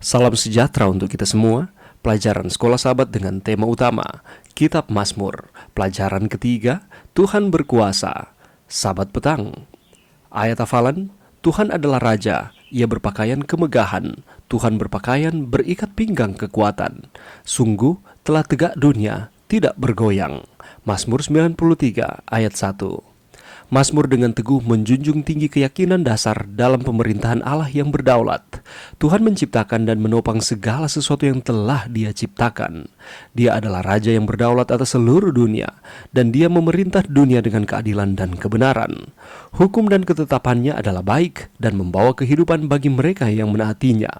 Salam sejahtera untuk kita semua. Pelajaran Sekolah Sahabat dengan tema utama Kitab Mazmur. Pelajaran ketiga, Tuhan berkuasa. Sabat petang. Ayat hafalan, Tuhan adalah Raja, Ia berpakaian kemegahan, Tuhan berpakaian berikat pinggang kekuatan. Sungguh telah tegak dunia, tidak bergoyang. Mazmur 93 ayat 1. Mazmur dengan teguh menjunjung tinggi keyakinan dasar dalam pemerintahan Allah yang berdaulat. Tuhan menciptakan dan menopang segala sesuatu yang telah Dia ciptakan. Dia adalah Raja yang berdaulat atas seluruh dunia, dan Dia memerintah dunia dengan keadilan dan kebenaran. Hukum dan ketetapannya adalah baik dan membawa kehidupan bagi mereka yang menaatinya.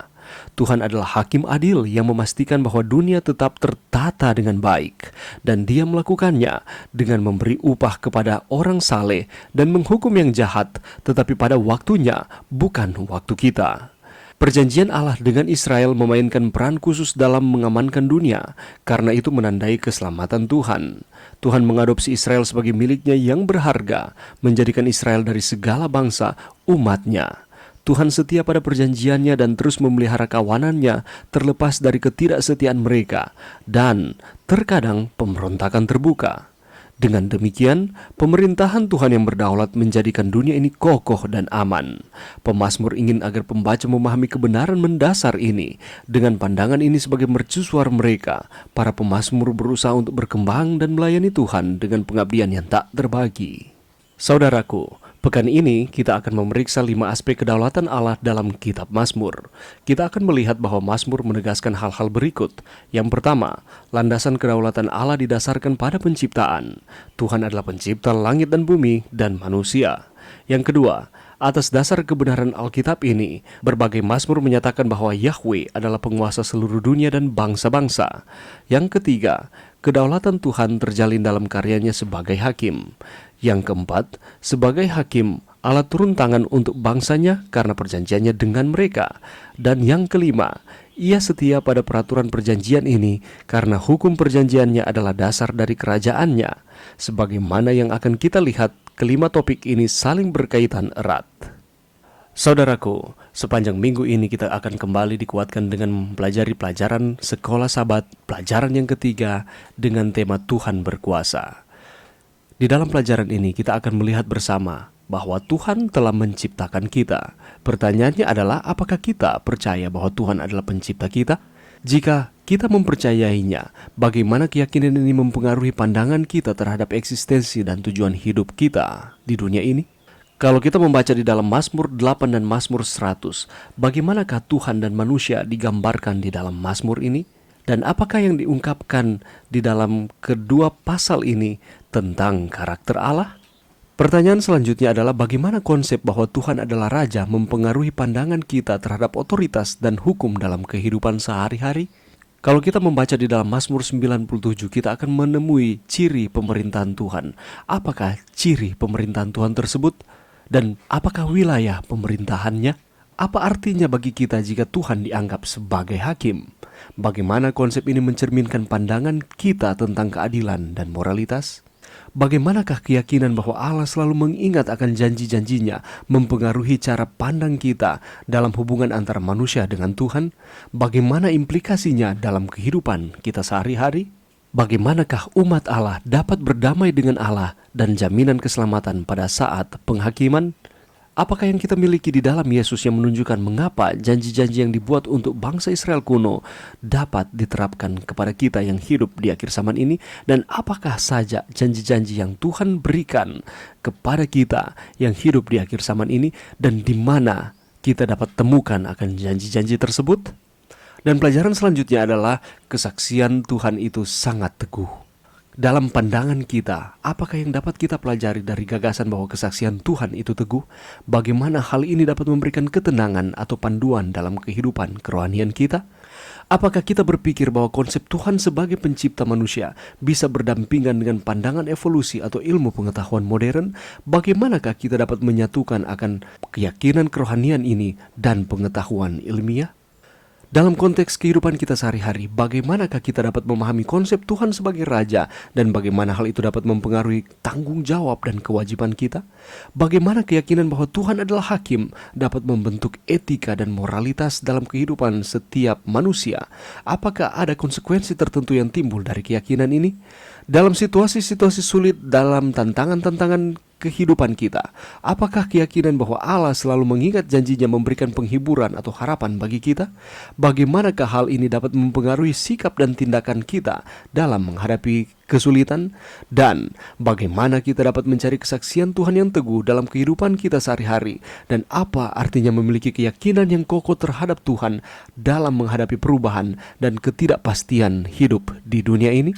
Tuhan adalah hakim adil yang memastikan bahwa dunia tetap tertata dengan baik, dan Dia melakukannya dengan memberi upah kepada orang saleh dan menghukum yang jahat, tetapi pada waktunya, bukan waktu kita. Perjanjian Allah dengan Israel memainkan peran khusus dalam mengamankan dunia, karena itu menandai keselamatan Tuhan. Tuhan mengadopsi Israel sebagai miliknya yang berharga, menjadikan Israel dari segala bangsa umatnya. Tuhan setia pada perjanjiannya dan terus memelihara kawanannya terlepas dari ketidaksetiaan mereka, dan terkadang pemberontakan terbuka. Dengan demikian, pemerintahan Tuhan yang berdaulat menjadikan dunia ini kokoh dan aman. Pemazmur ingin agar pembaca memahami kebenaran mendasar ini. Dengan pandangan ini sebagai mercusuar mereka, para pemazmur berusaha untuk berkembang dan melayani Tuhan dengan pengabdian yang tak terbagi. Saudaraku, pekan ini kita akan memeriksa 5 aspek kedaulatan Allah dalam kitab Mazmur. Kita akan melihat bahwa Mazmur menegaskan hal-hal berikut. Yang pertama, landasan kedaulatan Allah didasarkan pada penciptaan. Tuhan adalah pencipta langit dan bumi dan manusia. Yang kedua, atas dasar kebenaran Alkitab ini, berbagai Mazmur menyatakan bahwa Yahweh adalah penguasa seluruh dunia dan bangsa-bangsa. Yang ketiga, kedaulatan Tuhan terjalin dalam karyanya sebagai hakim. Yang keempat, sebagai hakim, Allah turun tangan untuk bangsanya karena perjanjiannya dengan mereka. Dan yang kelima, Ia setia pada peraturan perjanjian ini karena hukum perjanjiannya adalah dasar dari kerajaannya. Sebagaimana yang akan kita lihat, kelima topik ini saling berkaitan erat. Saudaraku, sepanjang minggu ini kita akan kembali dikuatkan dengan mempelajari pelajaran Sekolah Sabat, pelajaran yang ketiga dengan tema Tuhan berkuasa. Di dalam pelajaran ini kita akan melihat bersama bahwa Tuhan telah menciptakan kita. Pertanyaannya adalah, apakah kita percaya bahwa Tuhan adalah pencipta kita? Jika kita mempercayainya, bagaimana keyakinan ini mempengaruhi pandangan kita terhadap eksistensi dan tujuan hidup kita di dunia ini? Kalau kita membaca di dalam Mazmur 8 dan Mazmur 100, bagaimanakah Tuhan dan manusia digambarkan di dalam Mazmur ini? Dan apakah yang diungkapkan di dalam kedua pasal ini tentang karakter Allah? Pertanyaan selanjutnya adalah bagaimana konsep bahwa Tuhan adalah Raja mempengaruhi pandangan kita terhadap otoritas dan hukum dalam kehidupan sehari-hari? Kalau kita membaca di dalam Mazmur 97, kita akan menemui ciri pemerintahan Tuhan. Apakah ciri pemerintahan Tuhan tersebut? Dan apakah wilayah pemerintahannya? Apa artinya bagi kita jika Tuhan dianggap sebagai hakim? Bagaimana konsep ini mencerminkan pandangan kita tentang keadilan dan moralitas? Bagaimanakah keyakinan bahwa Allah selalu mengingat akan janji-janjinya mempengaruhi cara pandang kita dalam hubungan antara manusia dengan Tuhan? Bagaimana implikasinya dalam kehidupan kita sehari-hari? Bagaimanakah umat Allah dapat berdamai dengan Allah dan jaminan keselamatan pada saat penghakiman? Apakah yang kita miliki di dalam Yesus yang menunjukkan mengapa janji-janji yang dibuat untuk bangsa Israel kuno dapat diterapkan kepada kita yang hidup di akhir zaman ini? Dan apakah saja janji-janji yang Tuhan berikan kepada kita yang hidup di akhir zaman ini? Dan di mana kita dapat temukan akan janji-janji tersebut? Dan pelajaran selanjutnya adalah kesaksian Tuhan itu sangat teguh. Dalam pandangan kita, apakah yang dapat kita pelajari dari gagasan bahwa kesaksian Tuhan itu teguh? Bagaimana hal ini dapat memberikan ketenangan atau panduan dalam kehidupan kerohanian kita? Apakah kita berpikir bahwa konsep Tuhan sebagai pencipta manusia bisa berdampingan dengan pandangan evolusi atau ilmu pengetahuan modern? Bagaimanakah kita dapat menyatukan akan keyakinan kerohanian ini dan pengetahuan ilmiah? Dalam konteks kehidupan kita sehari-hari, bagaimanakah kita dapat memahami konsep Tuhan sebagai Raja dan bagaimana hal itu dapat mempengaruhi tanggung jawab dan kewajiban kita? Bagaimana keyakinan bahwa Tuhan adalah Hakim dapat membentuk etika dan moralitas dalam kehidupan setiap manusia? Apakah ada konsekuensi tertentu yang timbul dari keyakinan ini? Dalam situasi-situasi sulit, dalam tantangan-tantangan kehidupan kita, apakah keyakinan bahwa Allah selalu mengingat janjinya memberikan penghiburan atau harapan bagi kita? Bagaimanakah hal ini dapat mempengaruhi sikap dan tindakan kita dalam menghadapi kesulitan? Dan bagaimana kita dapat mencari kesaksian Tuhan yang teguh dalam kehidupan kita sehari-hari? Dan apa artinya memiliki keyakinan yang kokoh terhadap Tuhan dalam menghadapi perubahan dan ketidakpastian hidup di dunia ini?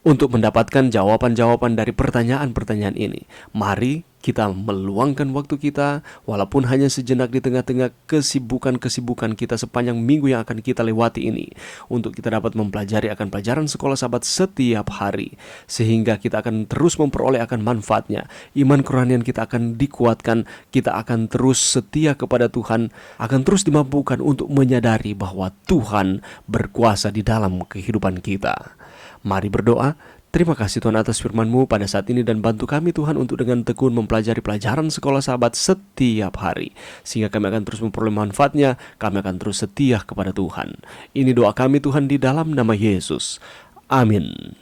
Untuk mendapatkan jawaban-jawaban dari pertanyaan-pertanyaan ini, mari kita meluangkan waktu kita, walaupun hanya sejenak di tengah-tengah kesibukan-kesibukan kita sepanjang minggu yang akan kita lewati ini, untuk kita dapat mempelajari akan pelajaran sekolah Sabat setiap hari, sehingga kita akan terus memperoleh akan manfaatnya. Iman kerohanian kita akan dikuatkan, kita akan terus setia kepada Tuhan, akan terus dimampukan untuk menyadari bahwa Tuhan berkuasa di dalam kehidupan kita. Mari berdoa. Terima kasih Tuhan atas firman-Mu pada saat ini, dan bantu kami Tuhan untuk dengan tekun mempelajari pelajaran sekolah Sabat setiap hari, sehingga kami akan terus memperoleh manfaatnya, kami akan terus setia kepada Tuhan. Ini doa kami Tuhan di dalam nama Yesus. Amin.